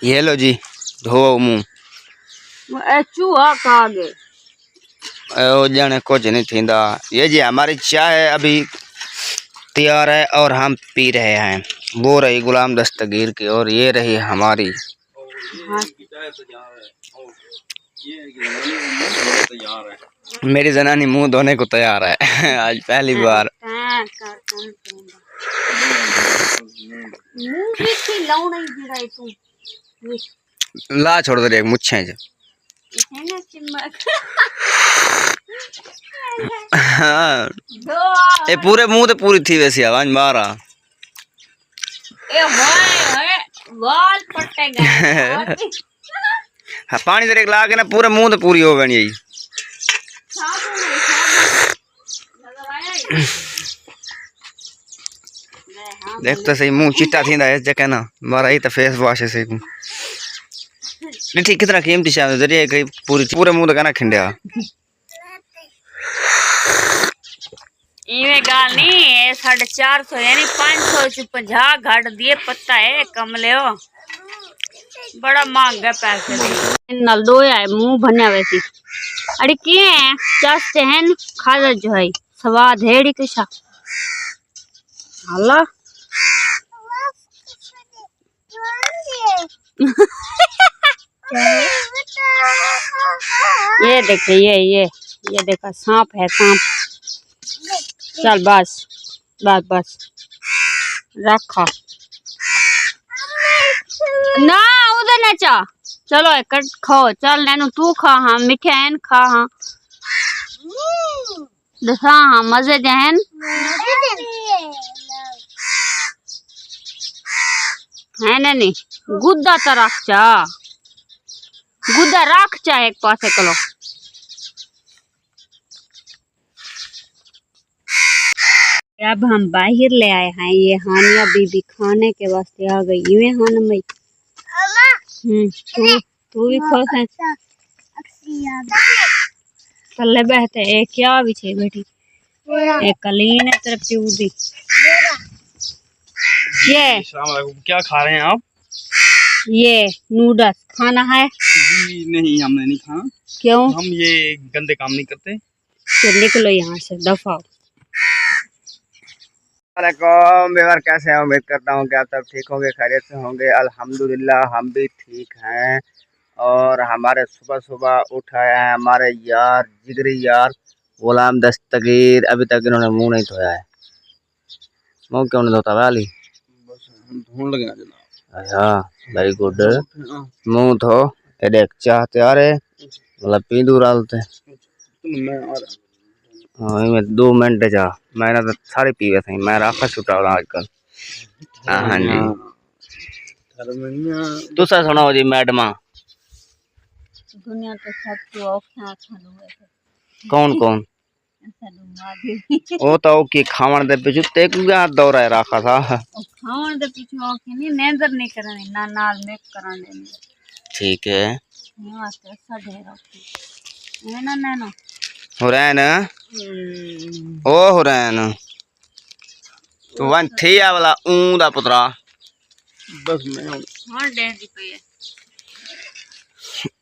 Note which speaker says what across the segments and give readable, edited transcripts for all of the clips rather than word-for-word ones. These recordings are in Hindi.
Speaker 1: ये लो जी, धो मुंह।
Speaker 2: चूहा खा गए।
Speaker 1: ओ जाने कुछ नहीं थींदा। ये जी हमारी चाय अभी तैयार है और हम पी रहे हैं। वो रही गुलाम दस्तगीर की और ये रही हमारी।
Speaker 2: हाँ।
Speaker 1: मेरी जनानी मुंह धोने को तैयार है। आज पहली बार। ला छोड़ दे एक मुच्छे ज। हाँ। ये पूरे मुंह ते पूरी थी वैसी आवाज मारा। हाँ पानी तेरे ला के ना पूरे मुंह ते पूरी हो गई। देख तो सही मुंह चिट्टा थी इस जगह ना मारा ही तो फेस वॉश से नहीं ठीक कितना कीमती शायद जरिए कहीं पूरे मुंह तो कहना खिंडिया
Speaker 2: इवे गाल नहीं 450 यानी 550 घट दिए पत्ता है कमले हो बड़ा महंगा पैसे नल दो है मुंह भरने वैसी अरे किए हैं चाहते हैं खादा जो है स्वाद है डी किसा हल्ला ये देखे ये देखा सांप है सांप चल बस बस बस रखा ना उधर ना चा चलो कट खाओ चल नैनू तू खा हाँ मीठे हैं खा हाँ दसा हाँ मजे जहन है ना नहीं गुद्दा तो रख चा गुद्दा रख चा एक पासे कलो अब हम बाहर ले आए हैं ये हानिया बीबी खाने के वास्ते आ गई ये हान मई तू भी खुश है तले बहते एक क्या बिछे बेटी एक कलीन है तेरे प्यू दी ये
Speaker 1: क्या खा रहे हैं आप
Speaker 2: ये नूडल्स खाना है
Speaker 1: जी नहीं हमने नहीं खाना
Speaker 2: क्यों
Speaker 1: हम ये गंदे काम नहीं करते
Speaker 2: तो निकलो यहाँ से दफा
Speaker 1: बेवर कैसे हैं उम्मीद करता हूँ कि आप सब ठीक होंगे खैरियत से होंगे अल्हम्दुलिल्लाह हम भी ठीक हैं और हमारे सुबह सुबह उठाया है हमारे यार जिगरी यार गुलाम दस्तगीर अभी तक इन्होंने मुंह नहीं धोया है मुंह क्यों नहीं धोता वाली
Speaker 3: ढूंढ लगे जनाब
Speaker 1: अच्छा वेरी गुड मुंह धो ये देख चाह तैयार है मतलब पींदू डालते
Speaker 3: मैं आ रहा
Speaker 1: हाँ मैं 2 मिनट जा मैंने तो सारी पी वैसे मैं राखा छुटा रहा आजकल हाँ जी दूसरा सुनाओ जी मैडमा
Speaker 2: दुनिया के सबसे औखा खाना है
Speaker 1: कौन कौन वो तो की खावन दे पीछे ते क्या दौरा रखा था
Speaker 2: खावन दे पीछे औखी नहीं नेंदर नहीं करनी ना नाल में कराने
Speaker 1: ठीक है
Speaker 2: वास्ते ऐसा ढेर औखी है ना नैनो
Speaker 1: हुरैन ओ हुरैन तू वन थी आ वाला दा पुत्रा
Speaker 3: बस मैं
Speaker 2: हां दे दी पे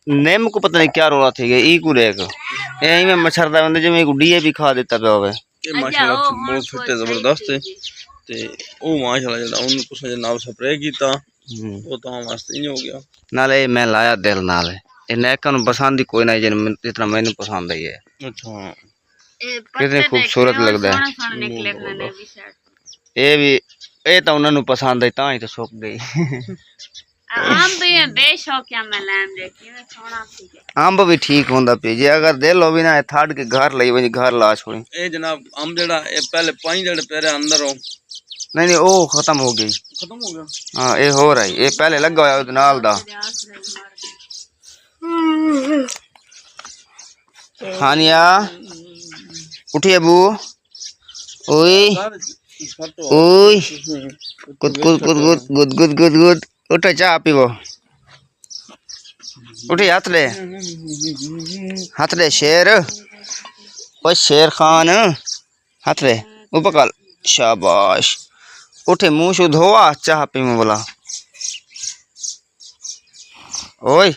Speaker 1: नेम को पता नहीं क्या रोला थी ई को देख यही में मच्छरदा बंदे जिਵੇਂ गुड्डी भी खा देता पे होवे
Speaker 3: ये माशाल्लाह बहुत फिट है जबरदस्त है ते ओ माशाल्लाह जदा उन कुछ जनाब स्प्रे कीता वो तो हम वास्ते ही हो गया
Speaker 1: नाले मैं लाया दिल नाल नेका नु पसंद ही कोई नहीं जिन जितना मैंने पसंद है
Speaker 3: अच्छा
Speaker 1: कितने खूबसूरत लगता है ये भी ये तो उन्होंने पसंद है ता ही तो सूख गई
Speaker 2: आंब भी बेशौकिया मैं लैम देखी मैं सोना ठीक है
Speaker 1: आंब भी ठीक होंदा पे जे अगर दे लो भी ना थाड़ के घर लई वनी घर ला छोड़ी
Speaker 3: ए जनाब आम जेड़ा ए पहले पानी जेड़े पेरे अंदर हो
Speaker 1: नहीं ओ खत्म हो गई
Speaker 3: खत्म हो गया
Speaker 1: हां ये हो रही ये पहले लगा होया उद नाल दा हानिया उठी अबू ओए ओए गुद गुद गुद गुद गुद गुद गुद उठ चाह पीवो उठी हाथ ले शेर ओ शेर खान हाथ ले ऊपर कर शाबाश उठे मुंह शु धोआ चाह पीऊं बोला। ओए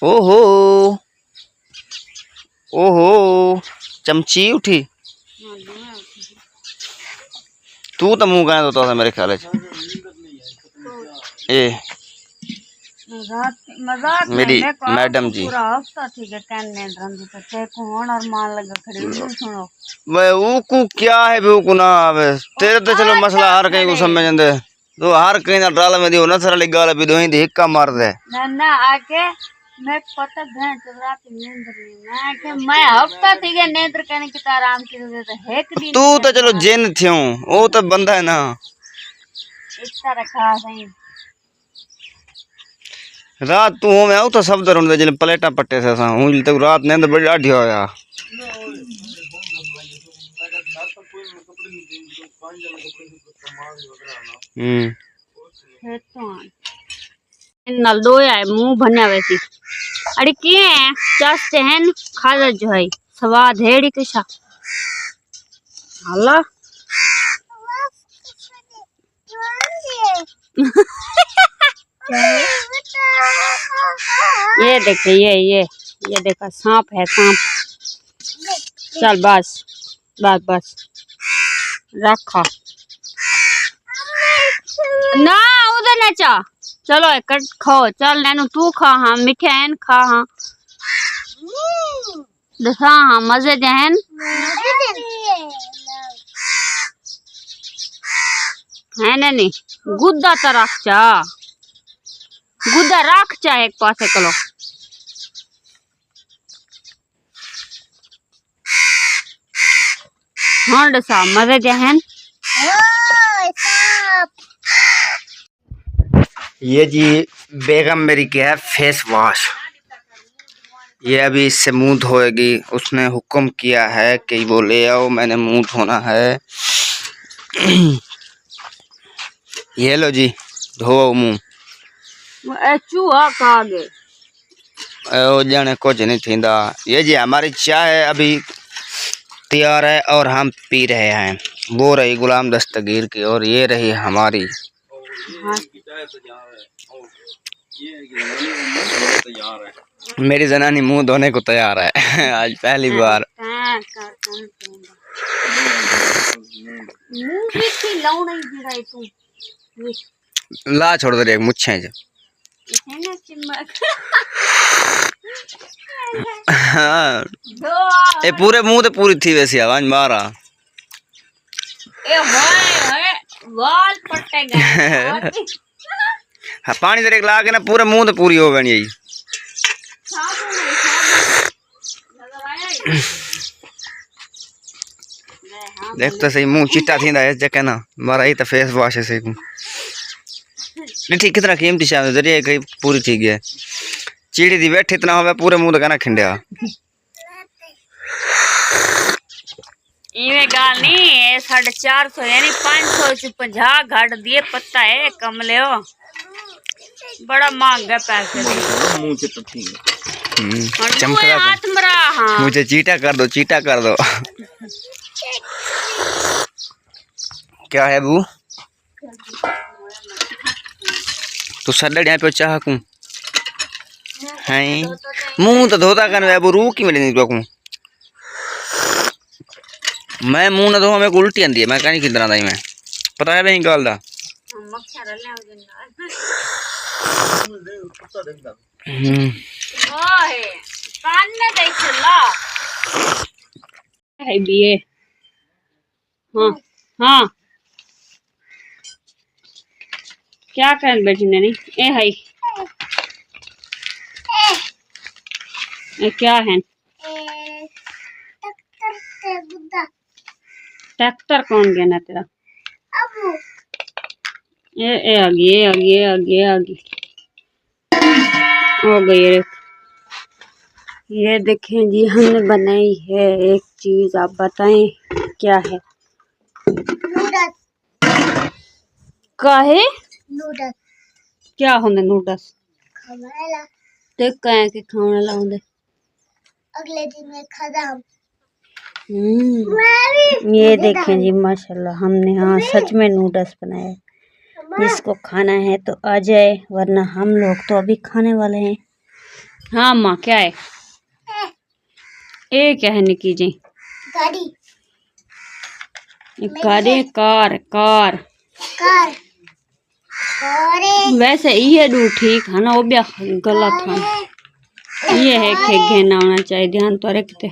Speaker 1: ओहो ओहो चमची उठी तू तो मुंह कहना तो मेरे ख्याल ए
Speaker 2: मजाक
Speaker 1: मेरी
Speaker 2: नहीं,
Speaker 1: मैडम जी
Speaker 2: पूरा हफ्ता ठीक है कहने रंदी तो चेक होन और मान लगा खड़ी हुई सुनो
Speaker 1: वे ऊकू क्या है बे ऊकू ना आवे तेरे तो चलो मसला हर कहीं को समझ जंदे तो हर कहीं ना डाल में दियो ना सारा गाल भी दोही दी हिक्का मार दे
Speaker 2: ना आके मैं पता घंट रात नींद नहीं मैं के मैं हफ्ता ठीक है नींद करने की आराम की तो एक दिन
Speaker 1: तू तो चलो जिन थियो वो तो बंदा है ना
Speaker 2: इतना रखा सही
Speaker 1: रात तू हो मैं आऊ तो सब दरुण दे जिन प्लेटा पट्टे से सा हूं तक रात नींद बड़ी आढ़ी होया
Speaker 2: नल दो आए मुंह भन्या वैसी अरे के हैं चास्ते हैं खाजा जो है स्वाद है डी किसा हल्ला ये देखे ये देखा सांप है सांप चल बस बस बस रखा ना उधर ना चा चलो कट खाओ चल नैनू तू खा हाँ मीठे हैं खा हाँ दसा हाँ मजे जहन है नैनी गुद्दा तो रख चा गुद्दा रख चा एक पासे कलो हाँ दसा मजे जहन
Speaker 1: ये जी बेगम मेरी क्या है फेस वॉश ये अभी इससे मुंह धोएगी उसने हुक्म किया है कि वो ले आओ मैंने मुंह धोना है ये लो जी धो मुंह
Speaker 2: चूहा खा गए
Speaker 1: ओ जाने कुछ नहीं थींदा ये जी हमारी चाय अभी तैयार है और हम पी रहे हैं वो रही गुलाम दस्तगीर की और ये रही हमारी मेरी जनानी मुंह धोने को तैयार है आज पहली बार ला छोड़ दे एक मुच्छे जो हाँ ये पूरे मुंह तो पूरी थी वैसी आवाज मारा
Speaker 2: वाल पट्टे गए
Speaker 1: हाँ पानी तेरे ला के ना पूरे मुंह तो पूरी हो गई यही देख तो सही मुंह चिट्टा थी इस जगह ना मारा ही तो फेस वॉश है सही नहीं ठीक कितना कीमती शायद जरिए कहीं पूरी ठीक है चीड़ी दी बैठ इतना हो पूरे मुंह तो कहना खिंडिया
Speaker 2: इवे गाल नहीं 450 यानी 550 घट दिए पत्ता है कमले हो बड़ा महंगा पैसे
Speaker 3: मुंह से तो ठीक है
Speaker 1: चमकदा
Speaker 2: हाथ मरा हाँ
Speaker 1: मुझे चीटा कर दो क्या है बू तू सड्डा यहाँ पे चाह कूं है मुंह तो धोता कर वो रू की मिले नहीं मैं मुंह ना धो मेरे को उल्टी आंदी है मैं कहीं किधर आंदा मैं पता है नहीं गल दा
Speaker 2: कान में देख ला है बीए हाँ हाँ क्या कर बैठी नहीं ए है ए क्या है ट्रैक्टर कौन गया ना तेरा ए आगे हो गई ये देखें जी हमने बनाई है एक चीज आप बताएं क्या है काहे क्या होंगे नूडल्स देख कहे कि खाने लाऊंगे
Speaker 4: अगले दिन में खत्म
Speaker 2: ये देखें जी माशाल्लाह, हमने हाँ सच में नूडल्स बनाए। जिसको खाना है तो आ जाए, वरना हम लोग तो अभी खाने वाले हैं। हाँ माँ क्या है? ये क्या है निकी जी?
Speaker 4: गाड़ी।
Speaker 2: गाड़ी कार कार
Speaker 4: कार।
Speaker 2: वैसे ये डू ठीक है ना, वो भी गलत है। ये है कि घेना होना चाहिए, ध्यान तो रखते।